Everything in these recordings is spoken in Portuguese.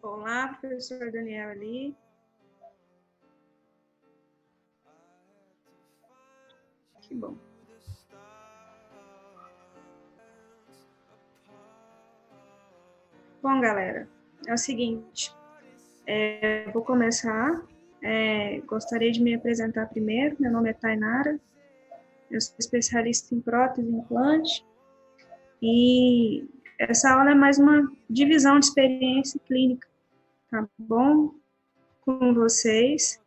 Olá, professor Daniel ali. Que bom. Bom, galera, é o seguinte, eu vou começar, gostaria de me apresentar primeiro. Meu nome é Tainara, eu sou especialista em prótese e implante, e essa aula é mais uma divisão de experiência clínica, tá bom? Com vocês,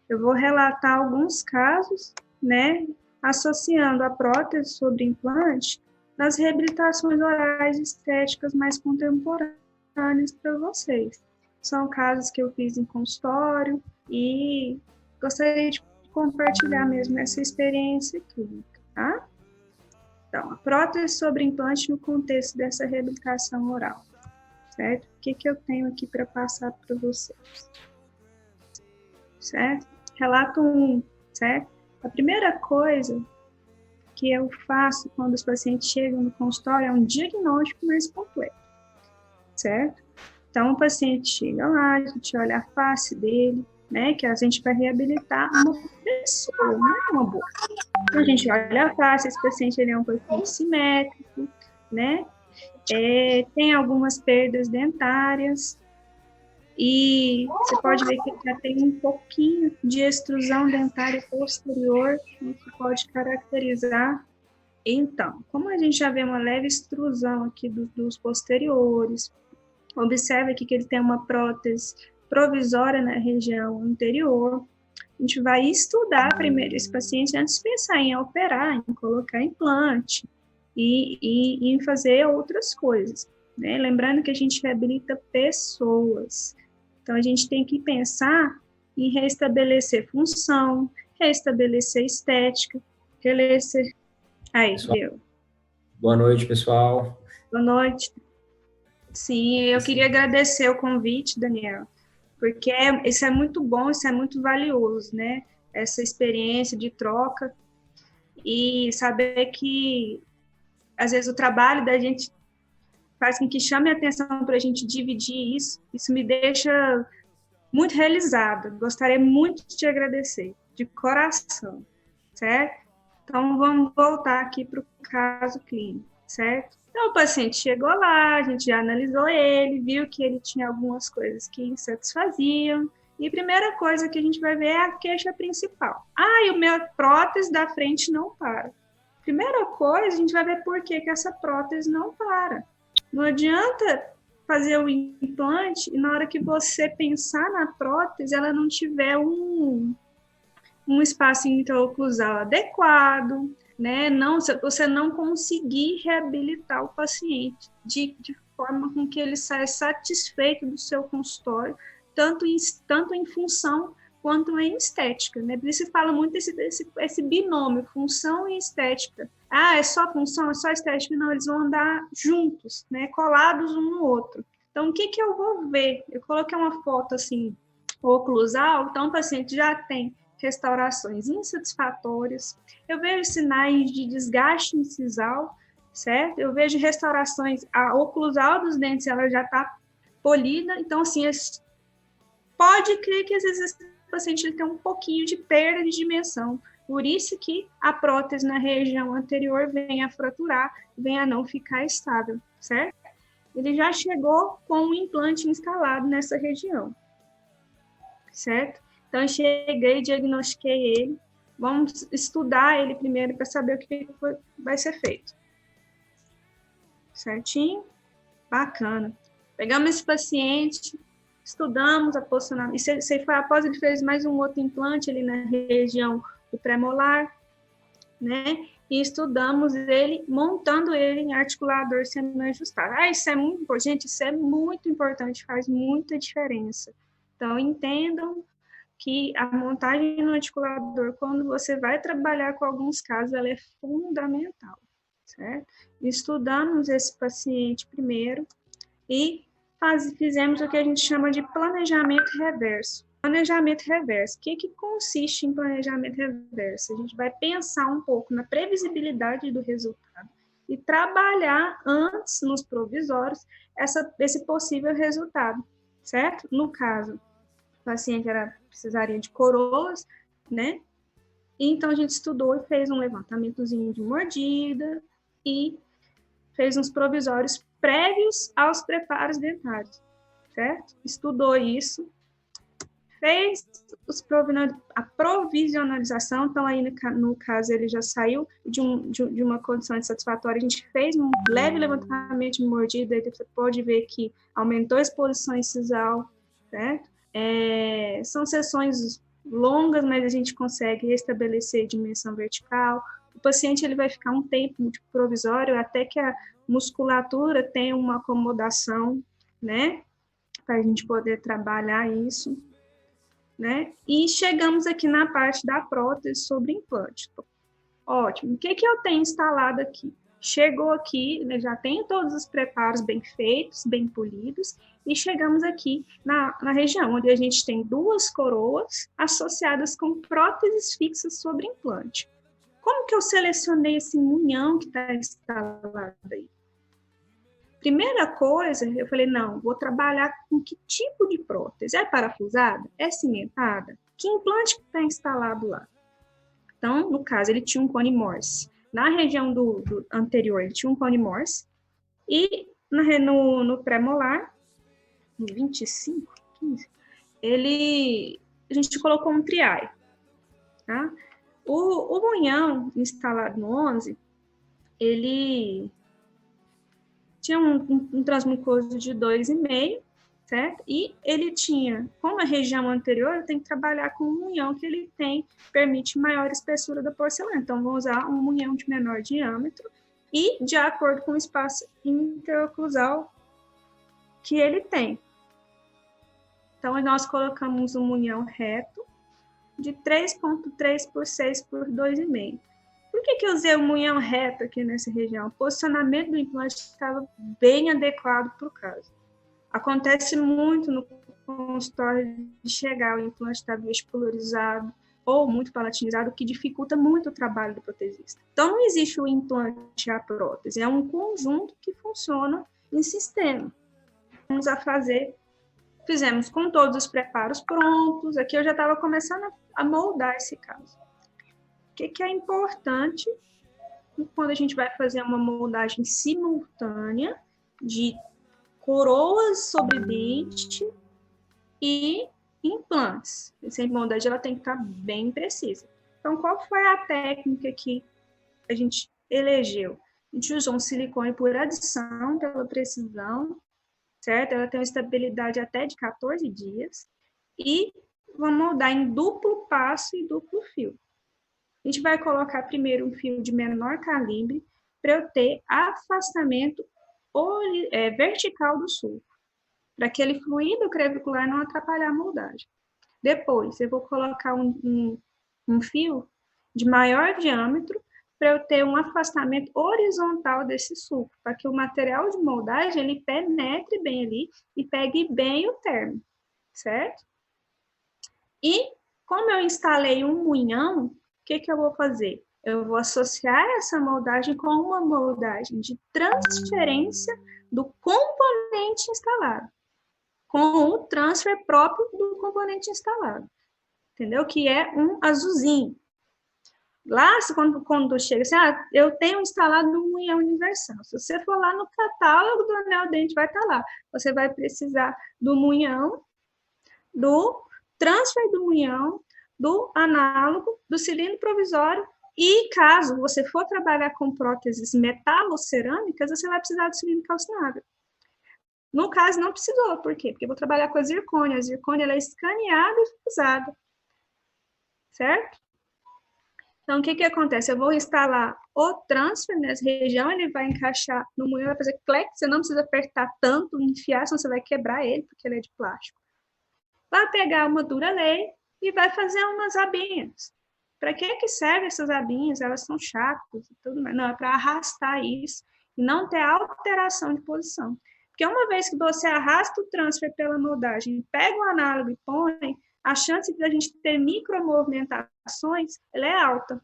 eu vou relatar alguns casos, né, associando a prótese sobre implante nas reabilitações orais e estéticas mais contemporâneas para vocês. São casos que eu fiz em consultório e gostaria de compartilhar mesmo essa experiência clínica, tá? Então, a prótese sobre implante no contexto dessa reabilitação oral, certo? O que eu tenho aqui para passar para vocês? Certo? Relato 1, certo? A primeira coisa que eu faço quando os pacientes chegam no consultório é um diagnóstico mais completo, certo? Então, o paciente chega lá, a gente olha a face dele, né, que a gente vai reabilitar uma pessoa, não é uma boca. Então, a gente olha a face, esse paciente ele é um pouquinho simétrico, né, tem algumas perdas dentárias, e você pode ver que ele já tem um pouquinho de extrusão dentária posterior, né, que pode caracterizar. Então, como a gente já vê uma leve extrusão aqui dos posteriores, observe aqui que ele tem uma prótese provisória na região anterior. A gente vai estudar primeiro esse paciente antes de pensar em operar, em colocar implante e em fazer outras coisas, né? Lembrando que a gente reabilita pessoas. Então, a gente tem que pensar em restabelecer função, restabelecer estética, restabelecer... Aí, Pessoal, deu. boa noite, pessoal. Boa noite. Sim, eu queria agradecer o convite, Daniel, porque isso é muito bom, isso é muito valioso, né? Essa experiência de troca e saber que, às vezes, o trabalho da gente faz com que chame a atenção para a gente dividir isso. Isso me deixa muito realizada. Gostaria muito de te agradecer, de coração, certo? Então, vamos voltar aqui para o caso clínico, certo? Então, o paciente chegou lá, a gente já analisou ele, viu que ele tinha algumas coisas que insatisfaziam, e a primeira coisa que a gente vai ver é a queixa principal. Ah, e o meu prótese da frente não para. Primeira coisa, a gente vai ver por que essa prótese não para. Não adianta fazer o implante e na hora que você pensar na prótese, ela não tiver um espaço interoclusal adequado, né? Não, você não conseguir reabilitar o paciente de forma com que ele saia satisfeito do seu consultório, tanto em função quanto em estética, né? Por isso se fala muito esse binômio, função e estética. Ah, é só função, é só estética? Não, eles vão andar juntos, né? Colados um no outro. Então, o que eu vou ver? Eu coloquei uma foto assim, oclusal, então o paciente já tem restaurações insatisfatórias, eu vejo sinais de desgaste incisal, certo? Eu vejo restaurações, a oclusal dos dentes, ela já está polida, então, assim, pode crer que às vezes o paciente ele tem um pouquinho de perda de dimensão, por isso que a prótese na região anterior vem a fraturar, vem a não ficar estável, certo? Ele já chegou com um implante instalado nessa região, certo? Então, eu cheguei, diagnostiquei ele. Vamos estudar ele primeiro para saber o que vai ser feito. Certinho? Bacana. Pegamos esse paciente, estudamos a posicionamento. Isso foi após ele fez mais um outro implante ali na região do premolar, né? E estudamos ele, montando ele em articulador semi-ajustado. Ah, isso é muito importante. Gente, isso é muito importante, faz muita diferença. Então, entendam que a montagem no articulador, quando você vai trabalhar com alguns casos, ela é fundamental, certo? Estudamos esse paciente primeiro e fizemos o que a gente chama de planejamento reverso. Planejamento reverso. O que consiste em planejamento reverso? A gente vai pensar um pouco na previsibilidade do resultado e trabalhar antes, nos provisórios, esse possível resultado, certo? No caso, o paciente precisaria de coroas, né? Então, a gente estudou e fez um levantamentozinho de mordida e fez uns provisórios prévios aos preparos dentários, certo? Estudou isso, fez a provisionalização, então aí no caso ele já saiu de uma condição insatisfatória, a gente fez um leve levantamento de mordida, aí você pode ver que aumentou a exposição incisal, certo? São sessões longas, mas a gente consegue restabelecer dimensão vertical. O paciente ele vai ficar um tempo de provisório até que a musculatura tenha uma acomodação, né? Para a gente poder trabalhar isso, né? E chegamos aqui na parte da prótese sobre implante. Ótimo. O que eu tenho instalado aqui? Chegou aqui, né, já tem todos os preparos bem feitos, bem polidos, e chegamos aqui na região onde a gente tem 2 coroas associadas com próteses fixas sobre implante. Como que eu selecionei esse munhão que está instalado aí? Primeira coisa, eu falei, não, vou trabalhar com que tipo de prótese? É parafusada? É cimentada? Que implante que está instalado lá? Então, no caso, ele tinha um cone Morse. Na região do anterior, ele tinha um cone Morse. E no pré-molar, no 25, 15, a gente colocou um triai. Tá? O munhão instalado no 11, ele tinha um transmucoso de 2,5, certo? E ele tinha, como a região anterior, tem que trabalhar com um munhão que ele permite maior espessura da porcelana. Então, vou usar um munhão de menor diâmetro e de acordo com o espaço interoclusal que ele tem. Então, nós colocamos um munhão reto de 3,3 por 6 por 2,5. Por que eu usei o munhão reto aqui nessa região? O posicionamento do implante estava bem adequado para o caso. Acontece muito no consultório de chegar, o implante está vestibularizado ou muito palatinizado, o que dificulta muito o trabalho do protesista. Então, não existe o implante e a prótese, é um conjunto que funciona em sistema. Vamos a fazer, fizemos com todos os preparos prontos, aqui eu já estava começando a moldar esse caso. O que é importante quando a gente vai fazer uma moldagem simultânea de coroas sobre dente e implantes. Essa moldagem ela tem que estar bem precisa. Então, qual foi a técnica que a gente elegeu? A gente usou um silicone por adição pela precisão, certo? Ela tem uma estabilidade até de 14 dias e vamos moldar em duplo passo e duplo fio. A gente vai colocar primeiro um fio de menor calibre para eu ter afastamento vertical do sulco, para aquele fluido crevicular não atrapalhar a moldagem. Depois, eu vou colocar um fio de maior diâmetro para eu ter um afastamento horizontal desse sulco, para que o material de moldagem ele penetre bem ali e pegue bem o termo, certo? E como eu instalei um munhão, o que eu vou fazer? Eu vou associar essa moldagem com uma moldagem de transferência do componente instalado, com o transfer próprio do componente instalado, entendeu? Que é um azulzinho. Lá, quando chega assim, eu tenho instalado um munhão universal. Se você for lá no catálogo do anel dente, vai estar lá. Você vai precisar do munhão, do transfer do munhão, do análogo, do cilindro provisório e, caso você for trabalhar com próteses metalocerâmicas, você vai precisar do cilindro calcinável. No caso, não precisou. Por quê? Porque eu vou trabalhar com a zircônia. A zircônia ela é escaneada e fusada. Certo? Então, o que acontece? Eu vou instalar o transfer nessa região, ele vai encaixar no munhão, vai fazer clec, você não precisa apertar tanto, enfiar, senão você vai quebrar ele, porque ele é de plástico. Vai pegar uma Duralei e vai fazer umas abinhas. Para que servem essas abinhas? Elas são chatas e tudo mais. Não, é para arrastar isso e não ter alteração de posição. Porque uma vez que você arrasta o transfer pela moldagem, pega o análogo e põe, a chance de a gente ter micromovimentações ela é alta.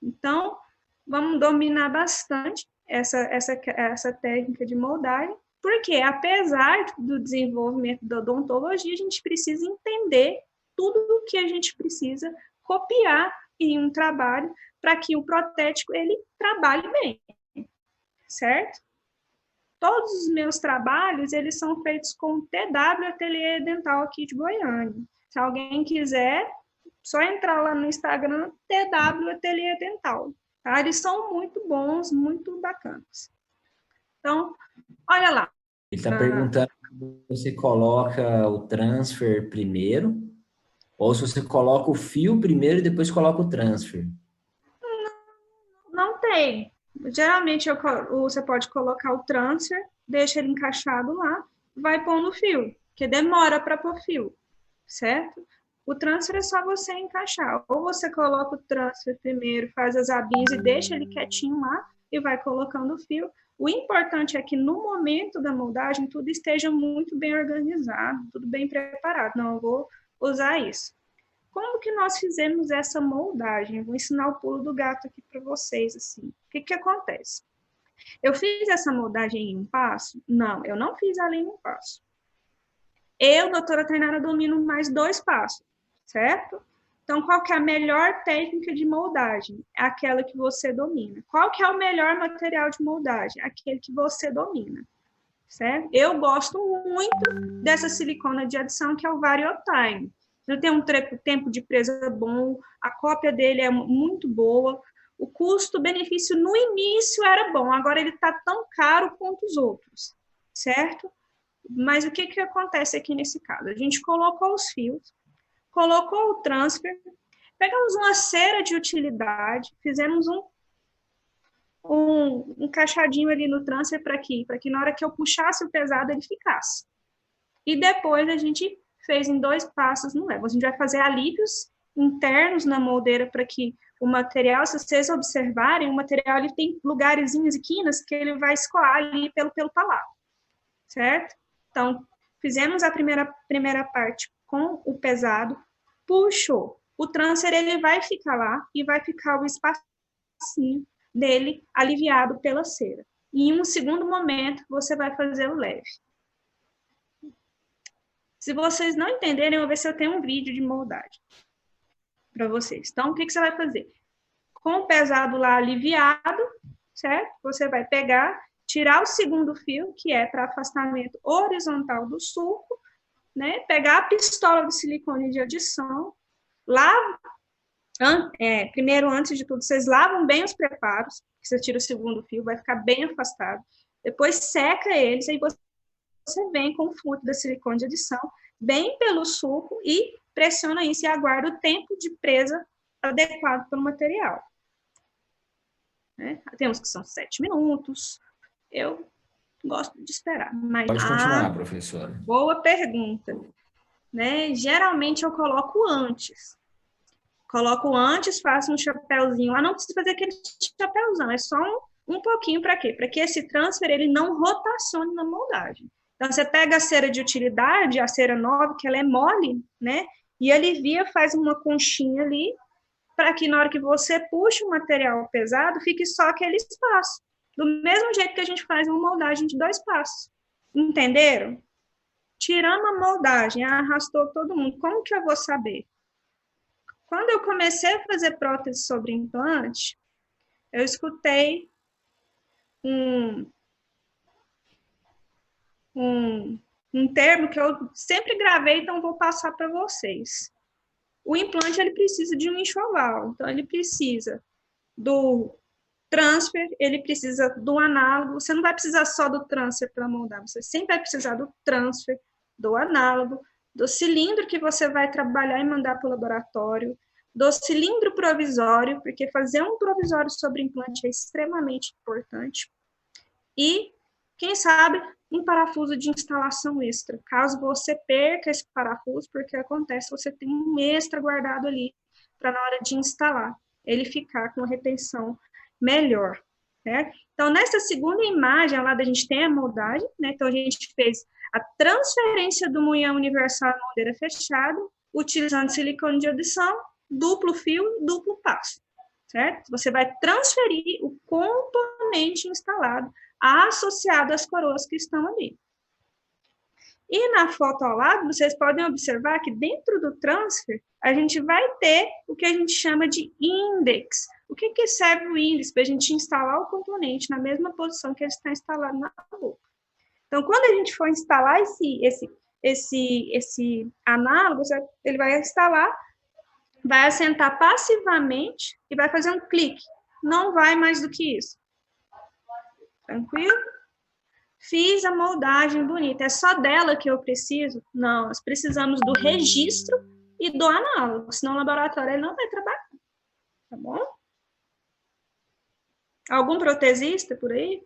Então, vamos dominar bastante essa técnica de moldagem, porque apesar do desenvolvimento da odontologia, a gente precisa entender tudo o que a gente precisa copiar em um trabalho para que o protético ele trabalhe bem, certo? Todos os meus trabalhos, eles são feitos com o TW Ateliê Dental aqui de Goiânia. Se alguém quiser, só entrar lá no Instagram, TW Ateliê Dental. Tá? Eles são muito bons, muito bacanas. Então, olha lá. Ele está perguntando se você coloca o transfer primeiro, ou se você coloca o fio primeiro e depois coloca o transfer. Não tem. Geralmente você pode colocar o transfer, deixa ele encaixado lá, vai pôr no fio, que demora para pôr fio, certo? O transfer é só você encaixar. Ou você coloca o transfer primeiro, faz as abinhas e deixa ele quietinho lá e vai colocando o fio. O importante é que no momento da moldagem tudo esteja muito bem organizado, tudo bem preparado. Não, eu vou usar isso. Como que nós fizemos essa moldagem? Vou ensinar o pulo do gato aqui para vocês, assim. O que que acontece? Eu fiz essa moldagem em um passo? Não, eu não fiz ela em um passo. Eu, doutora Tainara, domino mais 2 passos, certo? Então, qual que é a melhor técnica de moldagem? É aquela que você domina. Qual que é o melhor material de moldagem? Aquele que você domina, certo? Eu gosto muito dessa silicona de adição, que é o Variotime. Ele tem um tempo de presa bom, a cópia dele é muito boa, o custo-benefício no início era bom, agora ele está tão caro quanto os outros, certo? Mas o que que acontece aqui nesse caso? A gente colocou os fios, colocou o transfer, pegamos uma cera de utilidade, fizemos um encaixadinho ali no transfer para que na hora que eu puxasse o pesado ele ficasse. E depois a gente fez em 2 passos no Lego. A gente vai fazer alívios internos na moldeira para que o material, se vocês observarem, o material ele tem lugarzinhos e quinas que ele vai escoar ali pelo palato, certo? Então, fizemos a primeira parte com o pesado, puxou. O transfer ele vai ficar lá e vai ficar o espacinho dele aliviado pela cera. E em um segundo momento, você vai fazer o leve. Se vocês não entenderem, eu vou ver se eu tenho um vídeo de moldagem para vocês. Então, o que você vai fazer? Com o pesado lá aliviado, certo? Você vai pegar, tirar o segundo fio, que é para afastamento horizontal do sulco, né? Pegar a pistola de silicone de adição, primeiro, antes de tudo, vocês lavam bem os preparos, você tira o segundo fio, vai ficar bem afastado. Depois seca eles, aí você vem com o fluido da silicone de adição, bem pelo sulco e pressiona isso e aguarda o tempo de presa adequado pelo material. Né? Tem uns que são 7 minutos, eu gosto de esperar. Mas, Pode continuar, professora. Boa pergunta. Né? Geralmente eu coloco antes. Faço um chapéuzinho lá, não precisa fazer aquele chapéuzão, é só um pouquinho para quê? Para que esse transfer ele não rotacione na moldagem. Então, você pega a cera de utilidade, a cera nova, que ela é mole, né? E alivia, faz uma conchinha ali, para que na hora que você puxa o material pesado, fique só aquele espaço. Do mesmo jeito que a gente faz uma moldagem de 2 passos. Entenderam? Tirando a moldagem, arrastou todo mundo. Como que eu vou saber? Quando eu comecei a fazer prótese sobre implante, eu escutei um termo que eu sempre gravei, então vou passar para vocês. O implante ele precisa de um enxoval, então ele precisa do transfer, ele precisa do análogo. Você não vai precisar só do transfer para moldar, você sempre vai precisar do transfer, do análogo, do cilindro que você vai trabalhar e mandar para o laboratório, do cilindro provisório, porque fazer um provisório sobre implante é extremamente importante, e, quem sabe, um parafuso de instalação extra. Caso você perca esse parafuso, porque acontece, você tem um extra guardado ali para na hora de instalar, ele ficar com retenção melhor. Né? Então, nessa segunda imagem, lá a gente tem a moldagem, né? Então a gente fez a transferência do moinhão universal à moldeira fechada, utilizando silicone de adição, duplo fio e duplo passo. Certo? Você vai transferir o componente componente instalado associado às coroas que estão ali. E na foto ao lado, vocês podem observar que dentro do transfer, a gente vai ter o que a gente chama de index. O que serve o index? Para a gente instalar o componente na mesma posição que ele está instalado na boca. Então, quando a gente for instalar esse análogo, ele vai instalar, vai assentar passivamente e vai fazer um clique. Não vai mais do que isso. Tranquilo? Fiz a moldagem bonita. É só dela que eu preciso? Não, nós precisamos do registro e do análogo, senão o laboratório ele não vai trabalhar. Tá bom? Algum protesista por aí?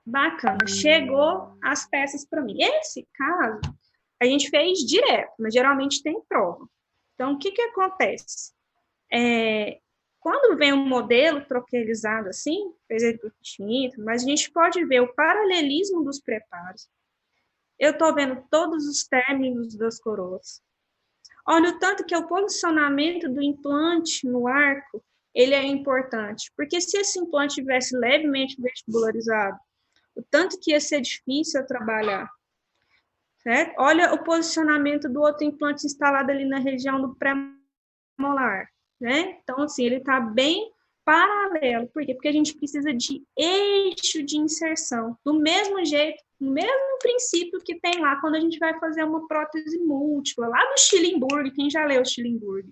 Bacana. Chegou as peças para mim. Esse caso, a gente fez direto, mas geralmente tem prova. Então, o que acontece? Quando vem um modelo troquelizado assim, fez ele por tinta, mas a gente pode ver o paralelismo dos preparos. Eu estou vendo todos os términos das coroas. Olha o tanto que o posicionamento do implante no arco, ele é importante. Porque se esse implante tivesse levemente vestibularizado, o tanto que ia ser difícil trabalhar. Certo? Olha o posicionamento do outro implante instalado ali na região do pré-molar. Né? Então, assim, ele está bem paralelo. Por quê? Porque a gente precisa de eixo de inserção. Do mesmo jeito, no mesmo princípio que tem lá quando a gente vai fazer uma prótese múltipla, lá do Schillingburg, quem já leu o Schillingburg,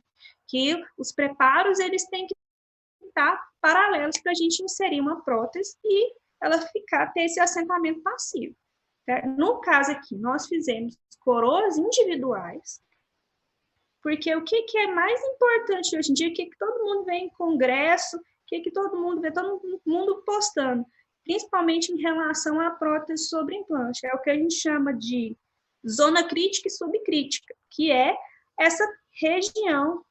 que os preparos, eles têm que estar paralelos para a gente inserir uma prótese e ela ter esse assentamento passivo. Certo? No caso aqui, nós fizemos coroas individuais, porque o que é mais importante hoje em dia, o que todo mundo vê em congresso, o que todo mundo vê, todo mundo postando, principalmente em relação à prótese sobre implante, é o que a gente chama de zona crítica e subcrítica, que é essa região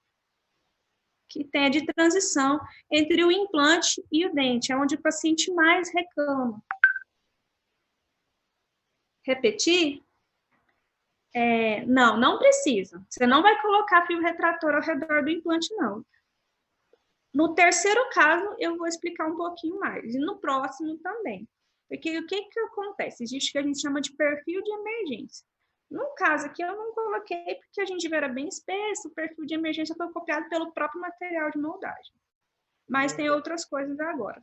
que tem de transição entre o implante e o dente, é onde o paciente mais reclama. Repetir? Não precisa. Você não vai colocar fio retrator ao redor do implante, não. No terceiro caso, eu vou explicar um pouquinho mais. E no próximo também. Porque o que acontece? Existe o que a gente chama de perfil de emergência. No caso aqui, eu não coloquei porque a gengiva era bem espessa, o perfil de emergência foi copiado pelo próprio material de moldagem. Mas tem outras coisas agora.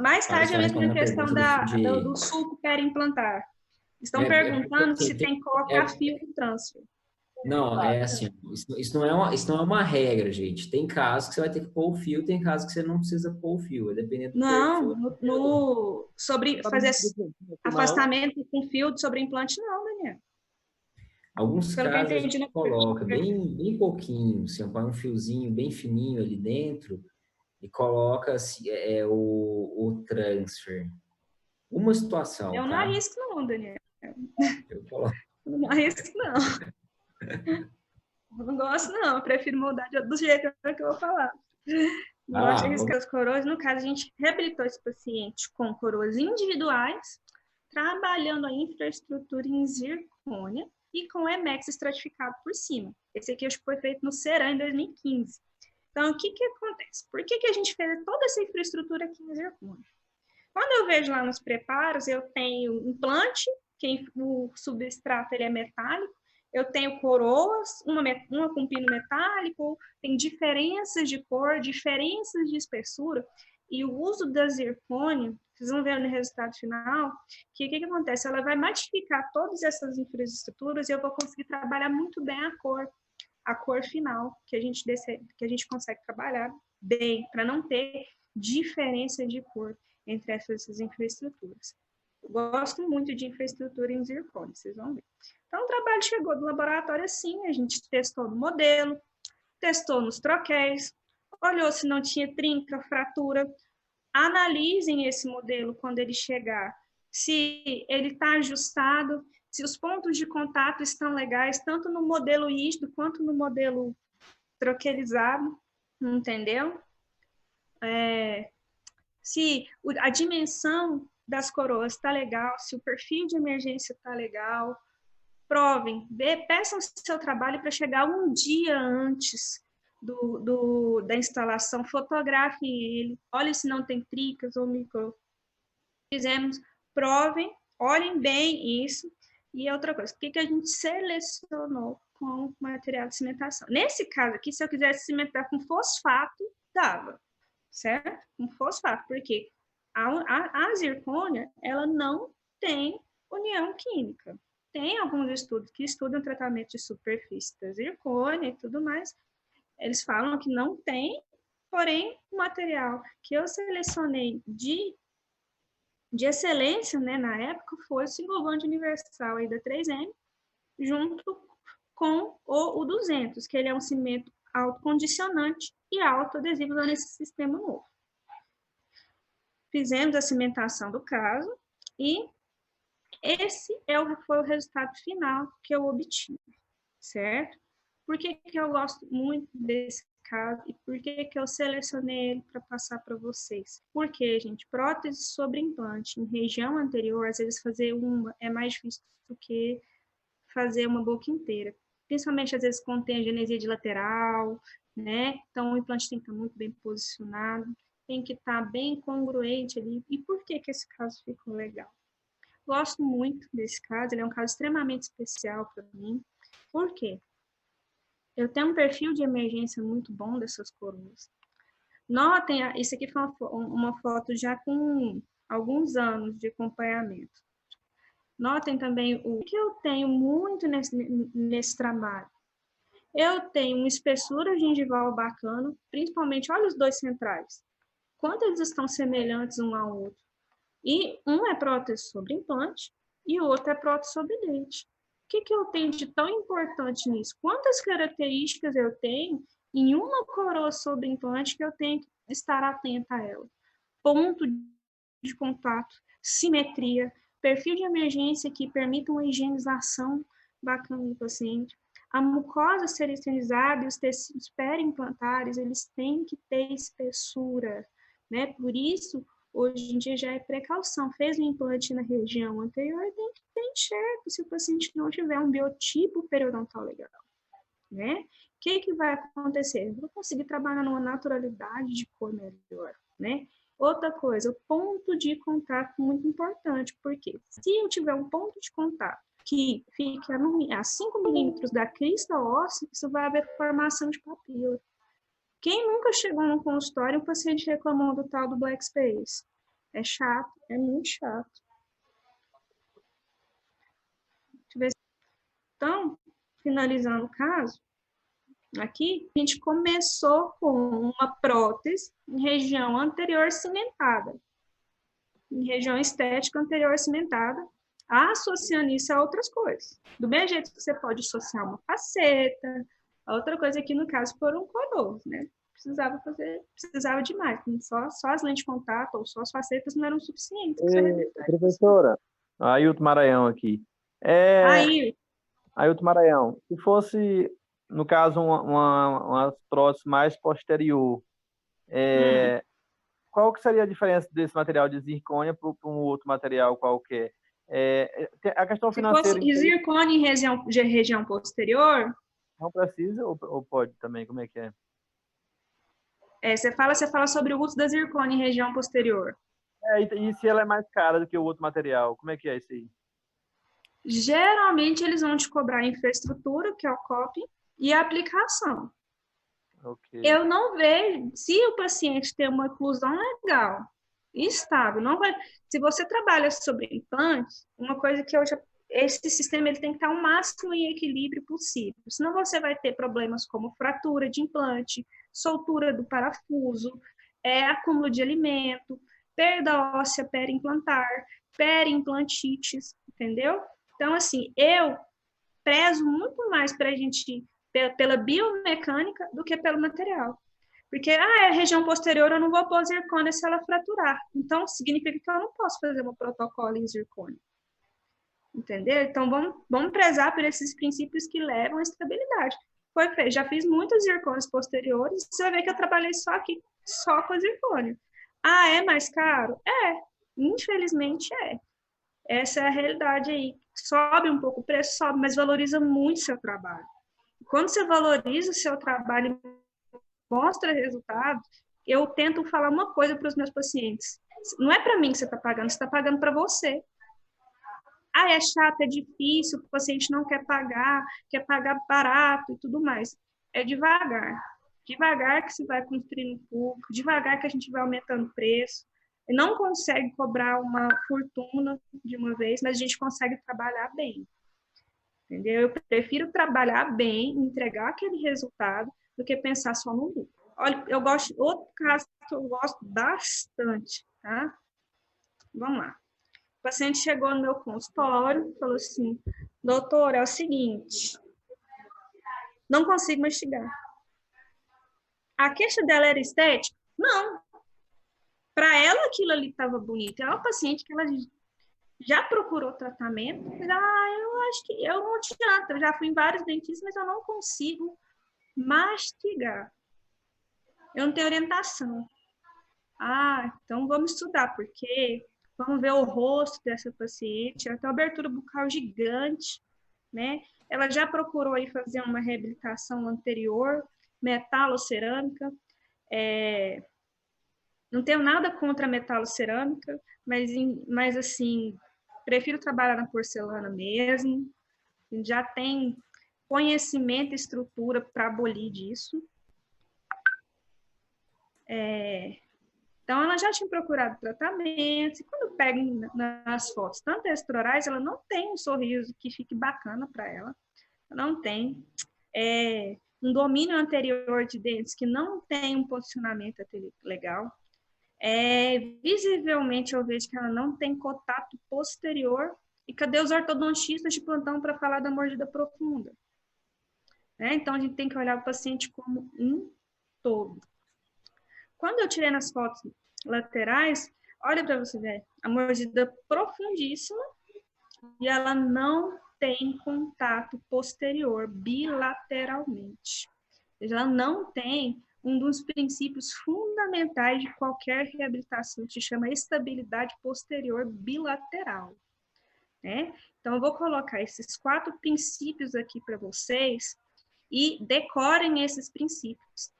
Mais tarde, eu entro na questão do sulco perimplantar. Estão perguntando se tem que colocar fio no transfer. Não, é assim, isso não é uma regra, gente. Tem casos que você vai ter que pôr o fio, tem casos que você não precisa pôr o fio, dependendo do perfil. Sobre fazer afastamento com fio sobre implante, não, Daniel. Alguns casos a gente coloca bem pouquinho, assim, põe um fiozinho bem fininho ali dentro e coloca o transfer. Uma situação, eu não arrisco não, Daniel. Eu coloco. Eu não arrisco não. Eu não gosto não, eu prefiro moldar do jeito que eu vou falar. Não gosto de arriscar as coroas. No caso, a gente reabilitou esse paciente com coroas individuais, trabalhando a infraestrutura em zircônia e com emex estratificado por cima. Esse aqui acho que foi feito no Ceram em 2015. Então, o que acontece? Por que a gente fez toda essa infraestrutura aqui em zircônia? Quando eu vejo lá nos preparos, eu tenho implante, que o substrato ele é metálico, eu tenho coroas, uma com pino metálico, tem diferenças de cor, diferenças de espessura, e o uso da zircônia, vocês vão ver no resultado final, que o que acontece? Ela vai matificar todas essas infraestruturas e eu vou conseguir trabalhar muito bem a cor final, que a gente consegue trabalhar bem, para não ter diferença de cor entre essas infraestruturas. Eu gosto muito de infraestrutura em zircônia, vocês vão ver. Então, o trabalho chegou do laboratório assim, a gente testou no modelo, testou nos troquéis, olhou se não tinha trinca, fratura. Analisem esse modelo quando ele chegar, se ele está ajustado, se os pontos de contato estão legais, tanto no modelo rígido quanto no modelo troquelizado, entendeu? Se a dimensão das coroas está legal, se o perfil de emergência está legal, provem, peçam seu trabalho para chegar um dia antes, da instalação, fotografem ele, olhem se não tem tricas ou micro. Fizemos, provem, olhem bem isso. E outra coisa, o que a gente selecionou com material de cimentação? Nesse caso aqui, se eu quisesse cimentar com fosfato, dava, certo? Com fosfato, porque a zircônia, ela não tem união química. Tem alguns estudos que estudam o tratamento de superfície da zircônia e tudo mais. Eles falam que não tem, porém, o material que eu selecionei de excelência, né, na época, foi o single bond universal aí da 3M, junto com o 200, que ele é um cimento autocondicionante e autoadesivo nesse sistema novo. Fizemos a cimentação do caso e esse foi o resultado final que eu obtive, certo? Por que eu gosto muito desse caso e por que eu selecionei ele para passar para vocês? Porque, gente, prótese sobre implante em região anterior, às vezes fazer uma é mais difícil do que fazer uma boca inteira. Principalmente, às vezes, quando tem a genesia de lateral, né? Então, o implante tem que estar muito bem posicionado, tem que estar bem congruente ali. E por que esse caso ficou legal? Gosto muito desse caso, ele é um caso extremamente especial para mim. Por quê? Eu tenho um perfil de emergência muito bom dessas coroas. Notem, isso aqui foi uma foto já com alguns anos de acompanhamento. Notem também o que eu tenho muito nesse trabalho. Eu tenho uma espessura gengival bacana, principalmente, olha os dois centrais. Quanto eles estão semelhantes um ao outro. E um é prótese sobre implante e o outro é prótese sobre dente. O que eu tenho de tão importante nisso? Quantas características eu tenho em uma coroa sobre implante que eu tenho que estar atenta a ela? Ponto de contato, simetria, perfil de emergência que permita uma higienização bacana do paciente. A mucosa ser esterilizada e os tecidos periimplantares, eles têm que ter espessura, né? Por isso, hoje em dia já é precaução. Fez o implante na região anterior, tem que ter enxerto se o paciente não tiver um biotipo periodontal legal, né? O que vai acontecer? Eu vou conseguir trabalhar numa naturalidade de cor melhor, né? Outra coisa, o ponto de contato muito importante, porque se eu tiver um ponto de contato que fica a 5 milímetros da crista óssea, isso vai haver formação de papila. Quem nunca chegou no consultório e o paciente reclamou do tal do black space? É chato, é muito chato. Então, finalizando o caso, aqui a gente começou com uma prótese em região anterior cimentada, em região estética anterior cimentada, associando isso a outras coisas. Do mesmo jeito que você pode associar uma faceta, a outra coisa aqui no caso foram coroas, né? Precisava de mais, só as lentes de contato ou só as facetas não eram suficientes. Professora, Ailton Maranhão aqui. Ailton Maranhão, se fosse, no caso, uma prótese mais posterior, qual que seria a diferença desse material de zircônia para um outro material qualquer? A questão financeira... Se fosse zircônia em região posterior... Não precisa ou pode também? Como é que é? Você fala sobre o uso da zircônia em região posterior. E se ela é mais cara do que o outro material? Como é que é isso aí? Geralmente, eles vão te cobrar a infraestrutura, que é o copy, e a aplicação. Okay. Eu não vejo, se o paciente tem uma oclusão legal, estável, não vai... Se você trabalha sobre implantes, uma coisa que esse sistema ele tem que estar o máximo em equilíbrio possível, senão você vai ter problemas como fratura de implante, soltura do parafuso, acúmulo de alimento, perda óssea periimplantar, periimplantites, entendeu? Então, assim, eu prezo muito mais para a gente, pela biomecânica, do que pelo material. Porque, é região posterior, eu não vou pôr zircônia se ela fraturar. Então, significa que eu não posso fazer um protocolo em zircônia. Entendeu? Então, vamos prezar por esses princípios que levam à estabilidade. Já fiz muitas zircônias posteriores, você vai ver que eu trabalhei só com a zircônia. É mais caro? Infelizmente é. Essa é a realidade aí. Sobe um pouco o preço, sobe, mas valoriza muito o seu trabalho. Quando você valoriza o seu trabalho, mostra resultado, eu tento falar uma coisa para os meus pacientes. Não é para mim que você está pagando para você. Ah, é chato, é difícil, o paciente não quer pagar barato e tudo mais. É devagar. Devagar que se vai construindo público, devagar que a gente vai aumentando o preço. Não consegue cobrar uma fortuna de uma vez, mas a gente consegue trabalhar bem. Entendeu? Eu prefiro trabalhar bem, entregar aquele resultado, do que pensar só no lucro. Olha, outro caso que eu gosto bastante, tá? Vamos lá. O paciente chegou no meu consultório e falou assim, doutor, é o seguinte, não consigo mastigar. A queixa dela era estética? Não. Para ela, aquilo ali estava bonito. É uma paciente que ela já procurou tratamento, mas eu acho que eu não adianta. Eu já fui em vários dentistas, mas eu não consigo mastigar. Eu não tenho orientação. Então vamos estudar, porque vamos ver o rosto dessa paciente. Ela tem uma abertura bucal gigante, né? Ela já procurou aí fazer uma reabilitação anterior, metalocerâmica. Não tenho nada contra a metalocerâmica, mas assim, prefiro trabalhar na porcelana mesmo. Já tem conhecimento e estrutura para abolir disso. Então, ela já tinha procurado tratamento, e quando pega nas fotos, tanto extraorais, ela não tem um sorriso que fique bacana para ela, não tem. Um domínio anterior de dentes que não tem um posicionamento legal. Visivelmente, eu vejo que ela não tem contato posterior. E cadê os ortodontistas de plantão para falar da mordida profunda? Então, a gente tem que olhar o paciente como um todo. Quando eu tirei nas fotos laterais, olha para você ver, a mordida profundíssima e ela não tem contato posterior bilateralmente. Ela não tem um dos princípios fundamentais de qualquer reabilitação, que se chama estabilidade posterior bilateral. Né? Então, eu vou colocar esses 4 princípios aqui para vocês e decorem esses princípios.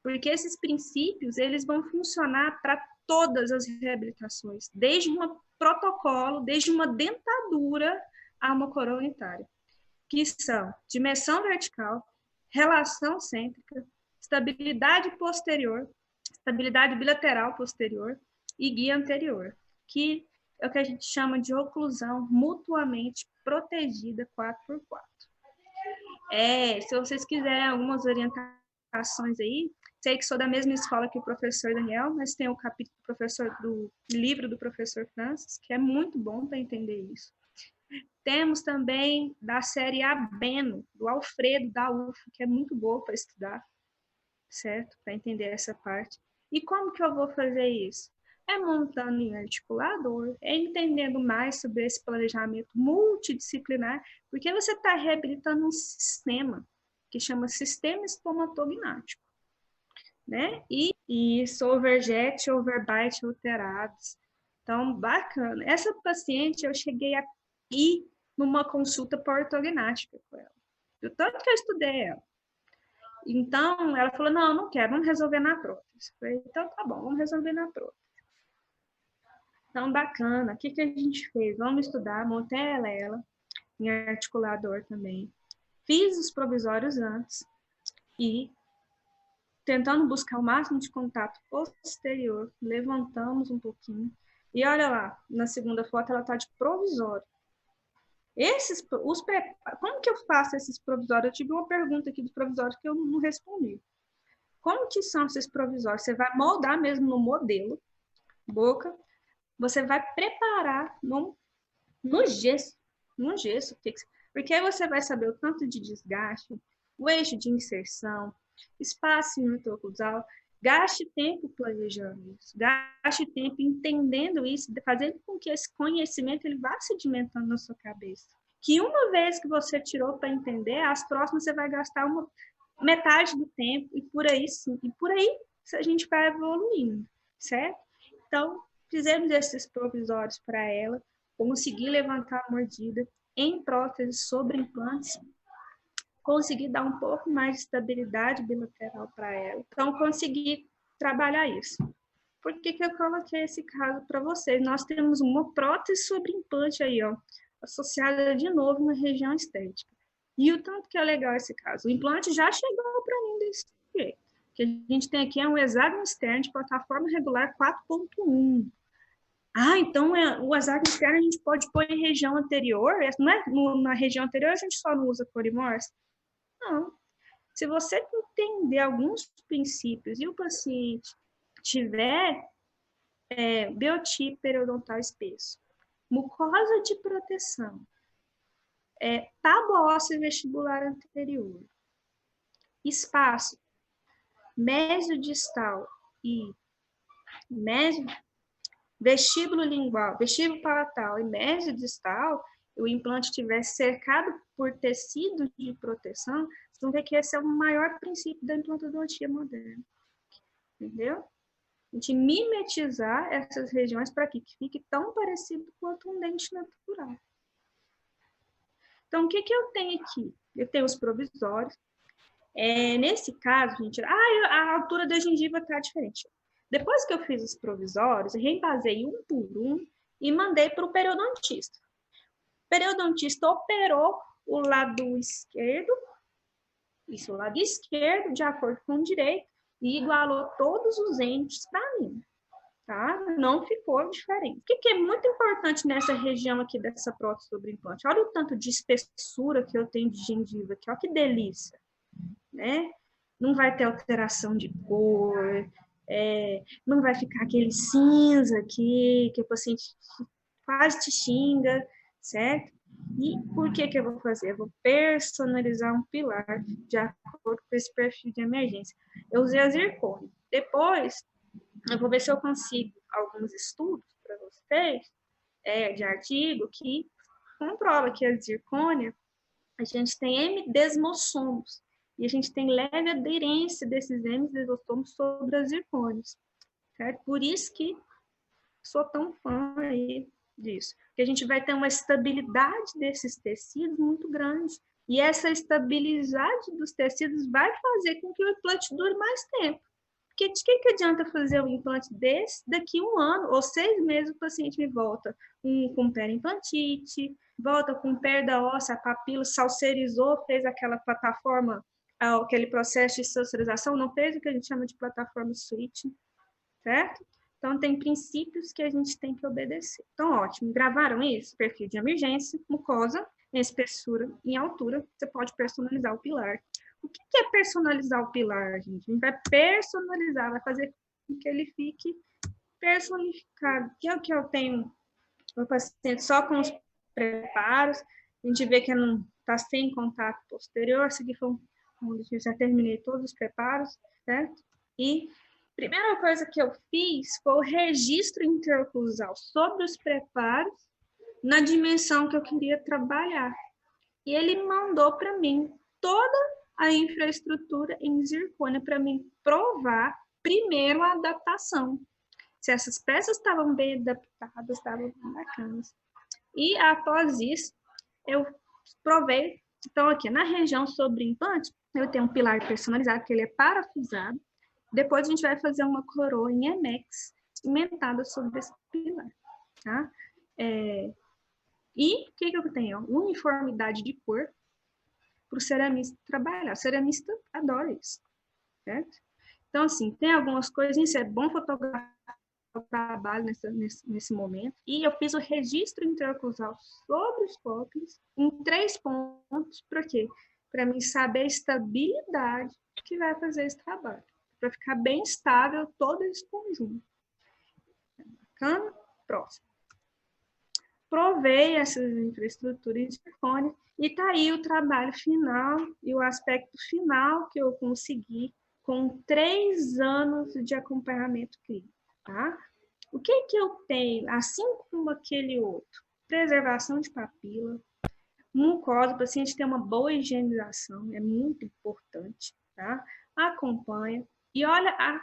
Porque esses princípios, eles vão funcionar para todas as reabilitações, desde um protocolo, desde uma dentadura a uma coroa unitária, que são dimensão vertical, relação cêntrica, estabilidade posterior, estabilidade bilateral posterior e guia anterior, que é o que a gente chama de oclusão mutuamente protegida 4x4. Se vocês quiserem algumas orientações aí, sei que sou da mesma escola que o professor Daniel, mas tem o capítulo do livro do professor Francis, que é muito bom para entender isso. Temos também da série Abeno, do Alfredo, da UF, que é muito boa para estudar, certo? Para entender essa parte. E como que eu vou fazer isso? Montando em articulador, entendendo mais sobre esse planejamento multidisciplinar, porque você está reabilitando um sistema que chama sistema estomatognático, né? E overjet, overbite alterados. Então, bacana. Essa paciente, eu cheguei a ir numa consulta por ortognática com ela. Do tanto que eu estudei ela. Então, ela falou, não quero, vamos resolver na prótese. Eu falei, então tá bom, vamos resolver na prótese. Então, bacana. O que a gente fez? Vamos estudar, montei ela em articulador também. Fiz os provisórios antes e tentando buscar o máximo de contato posterior, levantamos um pouquinho. E olha lá, na segunda foto ela está de provisório. Como que eu faço esses provisórios? Eu tive uma pergunta aqui dos provisórios que eu não respondi. Como que são esses provisórios? Você vai moldar mesmo no modelo, boca, você vai preparar no gesso, porque aí você vai saber o tanto de desgaste, o eixo de inserção, espaço interoclusal. Gaste tempo planejando isso, gaste tempo entendendo isso, fazendo com que esse conhecimento ele vá sedimentando na sua cabeça. Que uma vez que você tirou para entender, as próximas você vai gastar metade do tempo e por aí sim. E por aí a gente vai evoluindo, certo? Então, fizemos esses provisórios para ela, consegui levantar a mordida em próteses sobre implantes consegui dar um pouco mais de estabilidade bilateral para ela. Então, consegui trabalhar isso. Por que eu coloquei esse caso para vocês? Nós temos uma prótese sobre implante aí, ó, associada de novo na região estética. E o tanto que é legal esse caso. O implante já chegou para mim desse jeito. O que a gente tem aqui é um hexágono externo de plataforma regular 4.1. Então o hexágono externo a gente pode pôr em região anterior, não é? Na região anterior a gente só não usa corimorse? Não. Se você entender alguns princípios e o paciente tiver biotipo periodontal espesso, mucosa de proteção, tábua óssea vestibular anterior, espaço mesodistal e vestíbulo lingual, vestíbulo palatal e mesodistal, o implante estiver cercado por tecido de proteção, vocês vão ver que esse é o maior princípio da implantodontia moderna. Entendeu? A gente mimetizar essas regiões para que fique tão parecido quanto um dente natural. Então, o que eu tenho aqui? Eu tenho os provisórios. Nesse caso, gente, a altura da gengiva está diferente. Depois que eu fiz os provisórios, eu reembasei um por um e mandei para o periodontista. O periodontista operou o lado esquerdo, o lado esquerdo, de acordo com o direito, e igualou todos os entes para mim. Tá? Não ficou diferente. O que é muito importante nessa região aqui dessa prótese sobre implante? Olha o tanto de espessura que eu tenho de gengiva aqui, olha que delícia. Né? Não vai ter alteração de cor, não vai ficar aquele cinza aqui, que o paciente quase te xinga, certo? E por que eu vou fazer? Eu vou personalizar um pilar de acordo com esse perfil de emergência. Eu usei a zircônia. Depois, eu vou ver se eu consigo alguns estudos para vocês, de artigo, que comprova que a zircônia, a gente tem M-desmossomos, e a gente tem leve aderência desses M-desmossomos sobre as zircônias, certo? Por isso que sou tão fã aí disso, porque a gente vai ter uma estabilidade desses tecidos muito grande, e essa estabilidade dos tecidos vai fazer com que o implante dure mais tempo. Porque de que adianta fazer um implante desse daqui a 1 ano ou 6 meses o paciente me volta com periimplantite, volta com perda óssea, a papila salserizou, fez aquela plataforma, aquele processo de salserização, não fez o que a gente chama de plataforma switch, certo? Então, tem princípios que a gente tem que obedecer. Então, ótimo. Gravaram isso? Perfil de emergência, mucosa, em espessura, em altura. Você pode personalizar o pilar. O que é personalizar o pilar, gente? A gente vai personalizar, vai fazer com que ele fique personificado. Que é o que eu tenho o paciente só com os preparos. A gente vê que não está sem contato posterior. Esse aqui foi eu já terminei todos os preparos, certo? E a primeira coisa que eu fiz foi o registro interoclusal sobre os preparos na dimensão que eu queria trabalhar. E ele mandou para mim toda a infraestrutura em zircônia para mim provar primeiro a adaptação. Se essas peças estavam bem adaptadas, estavam bacanas. E após isso, eu provei. Então, aqui na região sobre implante, eu tenho um pilar personalizado, que ele é parafusado. Depois a gente vai fazer uma coroa em Emex, cimentada sobre esse pilar. Tá? E o que eu tenho? Uniformidade de cor para o ceramista trabalhar. O ceramista adora isso, certo? Então, assim, tem algumas coisinhas, é bom fotografar o trabalho nesse momento. E eu fiz o registro interoclusal sobre os cópios em 3 pontos. Para quê? Para mim saber a estabilidade que vai fazer esse trabalho. Para ficar bem estável todo esse conjunto. Bacana? Próximo. Provei essas infraestruturas de zircônia e está aí o trabalho final e o aspecto final que eu consegui com 3 anos de acompanhamento clínico, tá? O que eu tenho, assim como aquele outro? Preservação de papila, mucosa, o paciente tem uma boa higienização, é muito importante, tá? Acompanha e olha a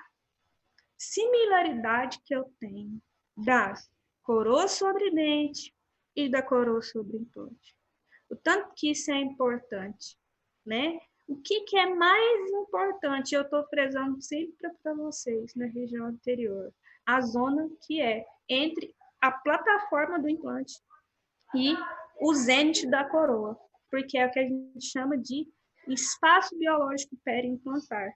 similaridade que eu tenho das coroas sobre dente e da coroa sobre implante. O tanto que isso é importante né? O que é mais importante, eu estou frisando sempre para vocês na região anterior, a zona que é entre a plataforma do implante e o zênite da coroa, porque é o que a gente chama de espaço biológico periimplantar.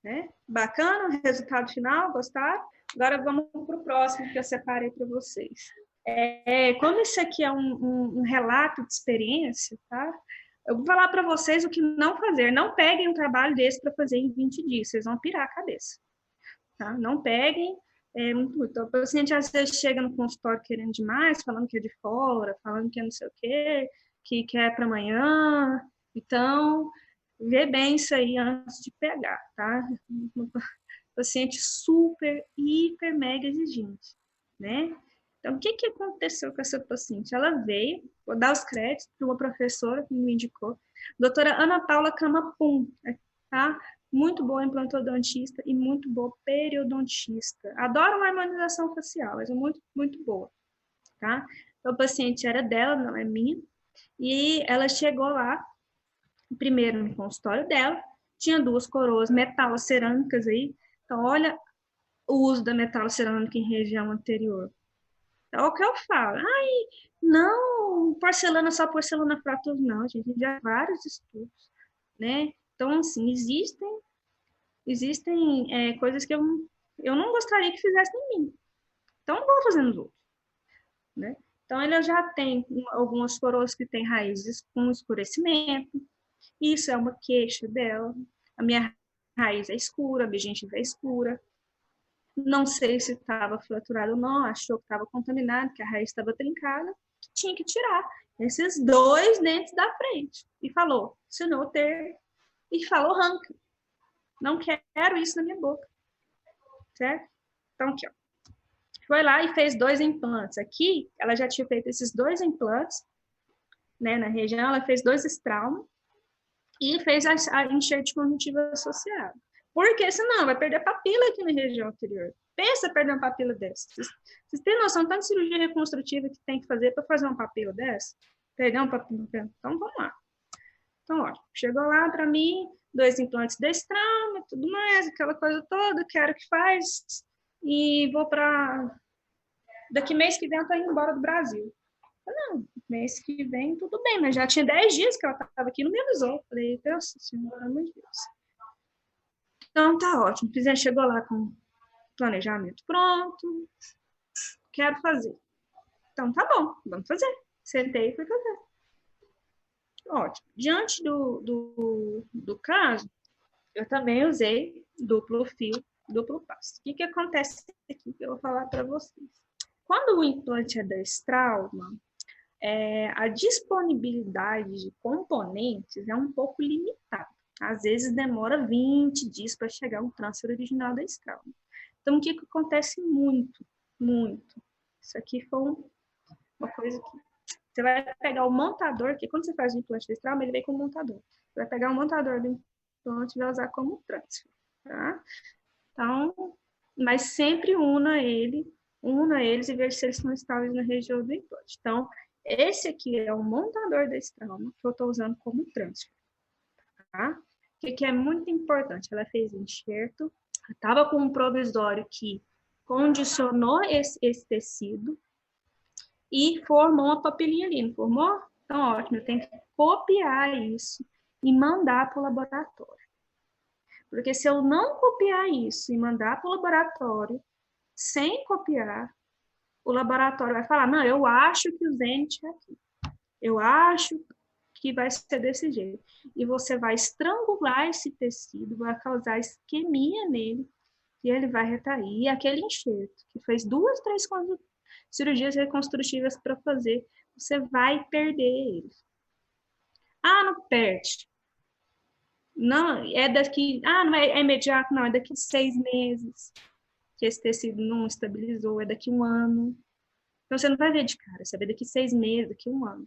Né? Bacana, resultado final, gostaram? Agora vamos para o próximo que eu separei para vocês. Como isso aqui é um relato de experiência, tá? Eu vou falar para vocês o que não fazer. Não peguem um trabalho desse para fazer em 20 dias, vocês vão pirar a cabeça. Tá? Não peguem. Então, o paciente às vezes chega no consultório querendo demais, falando que é de fora, falando que é não sei o quê, que quer para amanhã. Então, vê bem isso aí antes de pegar, tá? Paciente super, hiper, mega exigente, né? Então, o que aconteceu com essa paciente? Ela veio, vou dar os créditos para uma professora que me indicou, doutora Ana Paula Camapum, tá? Muito boa implantodontista e muito boa periodontista. Adoro uma harmonização facial, mas é muito, muito boa, tá? Então, o paciente era dela, não é minha, e ela chegou lá, primeiro no consultório dela, tinha 2 coroas metalocerâmicas aí, então olha o uso da metalocerâmica em região anterior. Então, o que eu falo? Ai, não, porcelana, só porcelana fratura, não, gente, já há vários estudos, né? Então, assim, existem coisas que eu não gostaria que fizessem em mim. Então, não vou fazer nos outros, né? Então, ele já tem algumas coroas que têm raízes com escurecimento. Isso é uma queixa dela. A minha raiz é escura, a minha gengiva é escura. Não sei se estava fraturado ou não, achou que estava contaminado, que a raiz estava trincada, que tinha que tirar esses 2 dentes da frente. E falou, assinou o termo, e falou, arranca. Não quero isso na minha boca. Certo? Então, aqui, ó. Foi lá e fez 2 implantes. Aqui, ela já tinha feito esses 2 implantes, né, na região, ela fez 2 estraumas e fez a enxerto conjuntiva associada. Porque senão vai perder papila aqui na região anterior. Pensa perder uma papila dessa. Vocês têm noção tanto de cirurgia reconstrutiva que tem que fazer para fazer uma papila dessa? Perder uma papila? Então, vamos lá. Então, ó, chegou lá para mim, 2 implantes da estrama, tudo mais, aquela coisa toda, quero que faz, e vou para... Daqui mês que vem eu tô indo embora do Brasil. Não, mês que vem tudo bem, mas já tinha 10 dias que ela estava aqui, não me avisou. Falei, Deus, senhora, meu Deus. Então, tá ótimo. Chegou lá com planejamento pronto, quero fazer. Então, tá bom, vamos fazer. Sentei e fui fazer. Ótimo. Diante do caso, eu também usei duplo fio, duplo passo. O que acontece aqui que eu vou falar para vocês? Quando o implante é da estrauma, a disponibilidade de componentes é um pouco limitada. Às vezes demora 20 dias para chegar um transfer original da estrauma. Então, o que acontece muito, muito? Isso aqui foi uma coisa que... Você vai pegar o montador, que quando você faz o implante da estrauma, ele vem com o montador. Você vai pegar o montador do implante e vai usar como transfer, tá? Então, mas sempre una eles e veja se eles estão estáveis na região do implante. Então, esse aqui é o montador da estrauma que eu estou usando como transfer, tá? O que é muito importante? Ela fez enxerto, estava com um provisório que condicionou esse tecido e formou uma papilinha ali, não formou? Então, ótimo, eu tenho que copiar isso e mandar para o laboratório. Porque se eu não copiar isso e mandar para o laboratório, sem copiar, o laboratório vai falar, não, eu acho que o zênite é aqui. Eu acho que vai ser desse jeito. E você vai estrangular esse tecido, vai causar isquemia nele, e ele vai retrair. E aquele enxerto, que fez 2, 3 cirurgias reconstrutivas para fazer, você vai perder ele. Ah, não perde. Não, é daqui... Ah, não é imediato, não, é daqui 6 meses que esse tecido não estabilizou, é daqui 1 ano. Então, você não vai ver de cara, você vai ver daqui 6 meses, daqui 1 ano.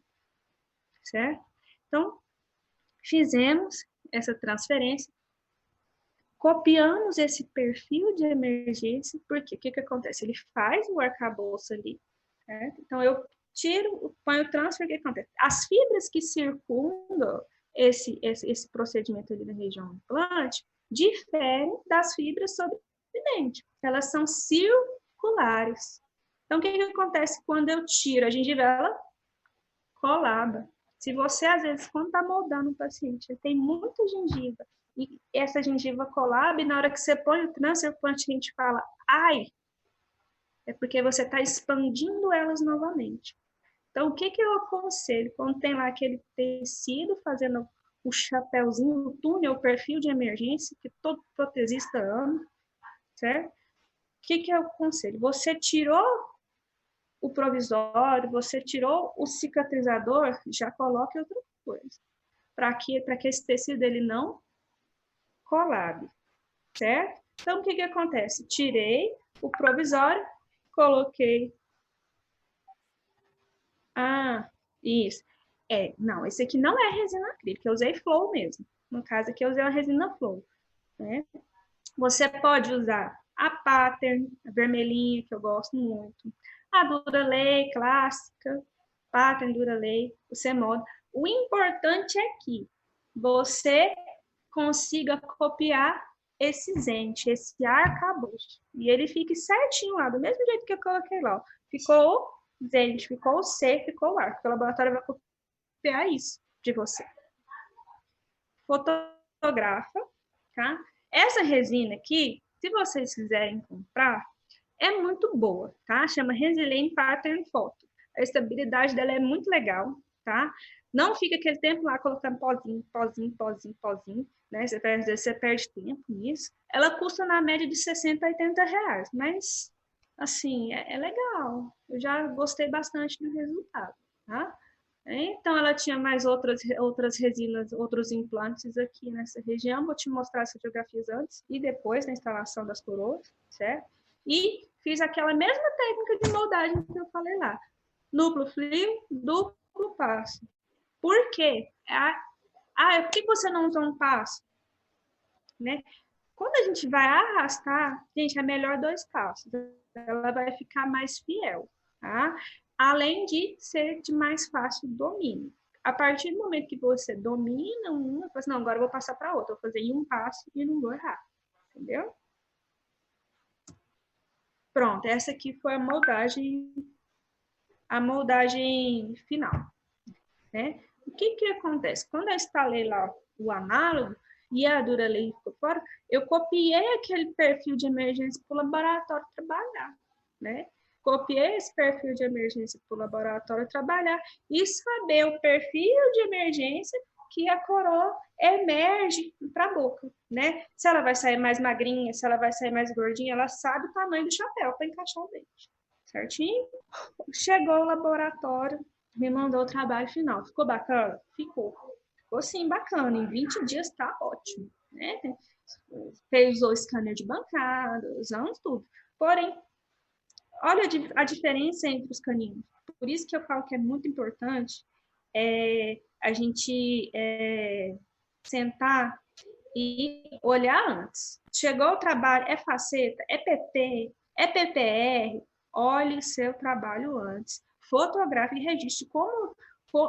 Certo? Então, fizemos essa transferência, copiamos esse perfil de emergência, porque o que acontece? Ele faz o arcabouço ali, certo? Então, eu tiro, ponho o transfer, o que acontece? As fibras que circundam esse procedimento ali da região do implante difere das fibras sobre o dente. Elas são circulares. Então, o que acontece quando eu tiro a gengiva? Ela colaba. Se você, às vezes, quando está moldando um paciente, ele tem muita gengiva, e essa gengiva colaba, e na hora que você põe o transplante, a gente fala, ai, é porque você está expandindo elas novamente. Então, o que eu aconselho? Quando tem lá aquele tecido fazendo o chapéuzinho, o túnel, o perfil de emergência, que todo protesista ama, certo? O que eu aconselho? Você tirou o provisório, você tirou o cicatrizador, já coloque outra coisa. Para que esse tecido ele não colabe, certo? Então, o que acontece? Tirei o provisório, coloquei. Ah, isso. Não, esse aqui não é resina acrílica, eu usei Flow mesmo. No caso aqui, eu usei a resina Flow, né? Você pode usar a Pattern, a vermelhinha, que eu gosto muito. A Duralei clássica, Pattern, Duralei, você molda. O importante é que você consiga copiar esse ente, esse arcabouço. E ele fique certinho lá, do mesmo jeito que eu coloquei lá. Ó. Ficou o dente, ficou o C, ficou o arco. O laboratório vai copiar isso de você. Fotografa, tá? Essa resina aqui, se vocês quiserem comprar, é muito boa, tá? Chama Resilane Pattern Photo. A estabilidade dela é muito legal, tá? Não fica aquele tempo lá colocando pozinho, né? Você perde tempo nisso. Ela custa na média de 60 a 80 reais, mas, assim, é legal. Eu já gostei bastante do resultado, tá? Então, ela tinha mais outras resinas, outros implantes aqui nessa região. Vou te mostrar as fotografias antes e depois da instalação das coroas, certo? E fiz aquela mesma técnica de moldagem que eu falei lá. Duplo fio, duplo passo. Por quê? Por que você não usa um passo? Né? Quando a gente vai arrastar, gente, é melhor 2 passos. Ela vai ficar mais fiel, tá? Além de ser de mais fácil domínio. A partir do momento que você domina uma, você não, agora eu vou passar para outra, vou fazer em um passo e não vou errar, entendeu? Pronto, essa aqui foi a moldagem final, né? O que acontece? Quando eu instalei lá o análogo e a Duralei ficou fora, eu copiei aquele perfil de emergência para o laboratório trabalhar, né? Copiei esse perfil de emergência para o laboratório trabalhar e saber o perfil de emergência que a coroa emerge para a boca, né? Se ela vai sair mais magrinha, se ela vai sair mais gordinha, ela sabe o tamanho do chapéu para encaixar o dente, certinho? Chegou o laboratório, me mandou o trabalho final. Ficou bacana? Ficou. Ficou sim, bacana. Em 20 dias tá ótimo, né? Usou o scanner de bancada, usamos tudo. Porém, olha a diferença entre os caninos. Por isso que eu falo que é muito importante a gente sentar e olhar antes. Chegou o trabalho, é faceta, é PT, é PPR, olhe seu trabalho antes. Fotografe e registre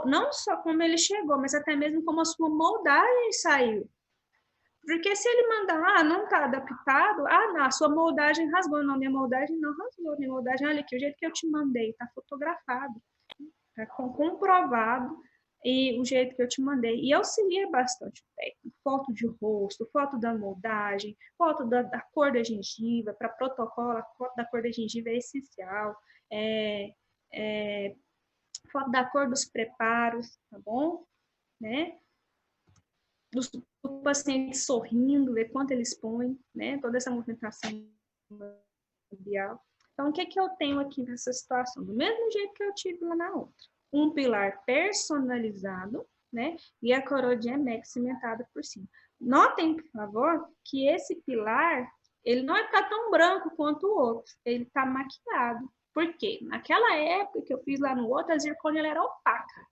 não só como ele chegou, mas até mesmo como a sua moldagem saiu. Porque se ele mandar, não está adaptado, não, a sua moldagem rasgou, não, minha moldagem não rasgou, minha moldagem, olha aqui, o jeito que eu te mandei, está fotografado, está comprovado, e o jeito que eu te mandei. E auxilia bastante o técnico. Foto de rosto, foto da moldagem, foto da cor da gengiva, para protocolo, a foto da cor da gengiva é essencial. Foto da cor dos preparos, tá bom? Né? Do paciente sorrindo, ver quanto ele expõe, né? Toda essa movimentação labial. Então, o que eu tenho aqui nessa situação? Do mesmo jeito que eu tive lá na outra. Um pilar personalizado, né? E a coroa de Emex cimentada por cima. Notem, por favor, que esse pilar, ele não está tão branco quanto o outro. Ele está maquiado. Por quê? Naquela época que eu fiz lá no outro, a zircônia era opaca.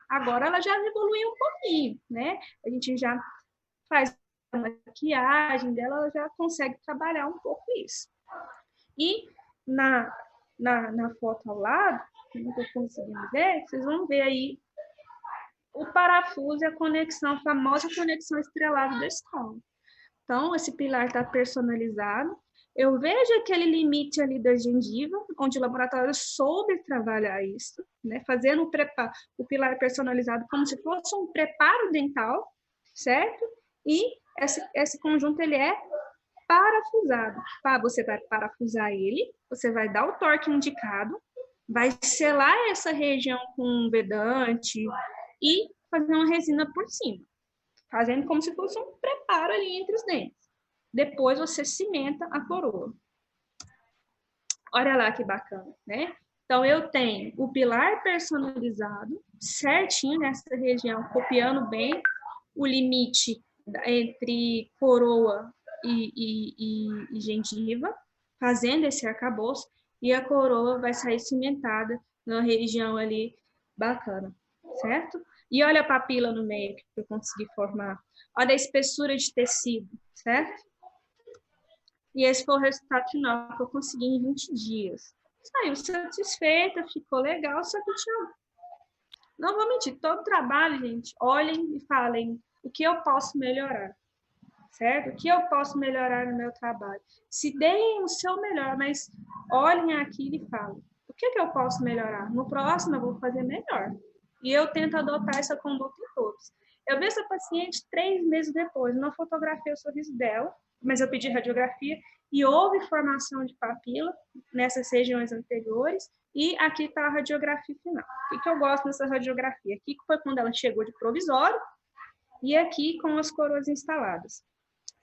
Agora ela já evoluiu um pouquinho, né? A gente já faz a maquiagem dela, ela já consegue trabalhar um pouco isso. E na foto ao lado, que eu estou conseguindo ver, vocês vão ver aí o parafuso é a conexão, a famosa conexão estrelada da escola. Então, esse pilar está personalizado. Eu vejo aquele limite ali da gengiva, onde o laboratório soube trabalhar isso, né? Fazendo o pilar personalizado como se fosse um preparo dental, certo? E esse conjunto, ele é parafusado. Você vai parafusar ele, você vai dar o torque indicado, vai selar essa região com um vedante e fazer uma resina por cima, fazendo como se fosse um preparo ali entre os dentes. Depois você cimenta a coroa. Olha lá que bacana, né? Então, eu tenho o pilar personalizado, certinho nessa região, copiando bem o limite entre coroa e gengiva, fazendo esse arcabouço, e a coroa vai sair cimentada na região ali bacana, certo? E olha a papila no meio que eu consegui formar. Olha a espessura de tecido, certo? E esse foi o resultado final que eu consegui em 20 dias. Saiu satisfeita, ficou legal, só que tinha... Não vou mentir, todo trabalho, gente, olhem e falem o que eu posso melhorar, certo? O que eu posso melhorar no meu trabalho. Se deem o seu melhor, mas olhem aquilo e falem, o que eu posso melhorar? No próximo eu vou fazer melhor. E eu tento adotar essa conduta em todos. Eu vi essa paciente 3 meses depois, não fotografei o sorriso dela, mas eu pedi radiografia e houve formação de papila nessas regiões anteriores, e aqui está a radiografia final. O que eu gosto nessa radiografia? Aqui foi quando ela chegou de provisório e aqui com as coroas instaladas.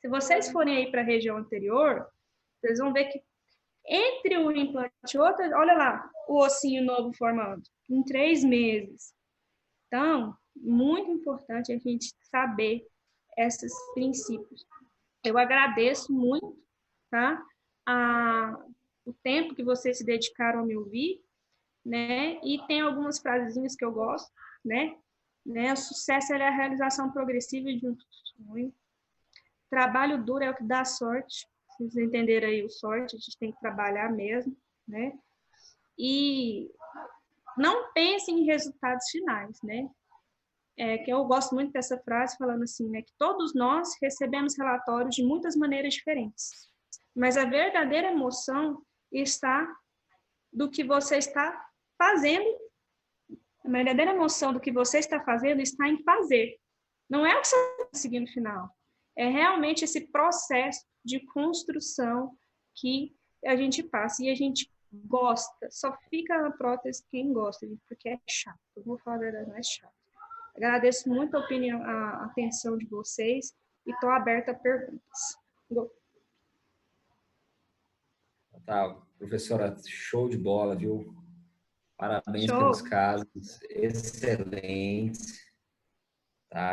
Se vocês forem aí para a região anterior, vocês vão ver que entre um implante e outro, olha lá, o ossinho novo formando, em 3 meses. Então, muito importante a gente saber esses princípios. Eu agradeço muito, tá? O tempo que vocês se dedicaram a me ouvir, né? E tem algumas frasezinhas que eu gosto, né? O sucesso é a realização progressiva de um sonho. Trabalho duro é o que dá sorte. Se vocês entenderem aí o sorte, a gente tem que trabalhar mesmo, né? E não pensem em resultados finais, né? Que eu gosto muito dessa frase, falando assim, né, que todos nós recebemos relatórios de muitas maneiras diferentes, mas a verdadeira emoção está do que você está fazendo, a verdadeira emoção do que você está fazendo está em fazer, não é o que você está conseguindo no final, é realmente esse processo de construção que a gente passa, e a gente gosta, só fica na prótese quem gosta, porque é chato, eu vou falar a verdade, não é chato. Agradeço muito a opinião, a atenção de vocês e estou aberta a perguntas. Tá, professora, show de bola, viu? Parabéns Show. pelos casos, excelentes. Tá?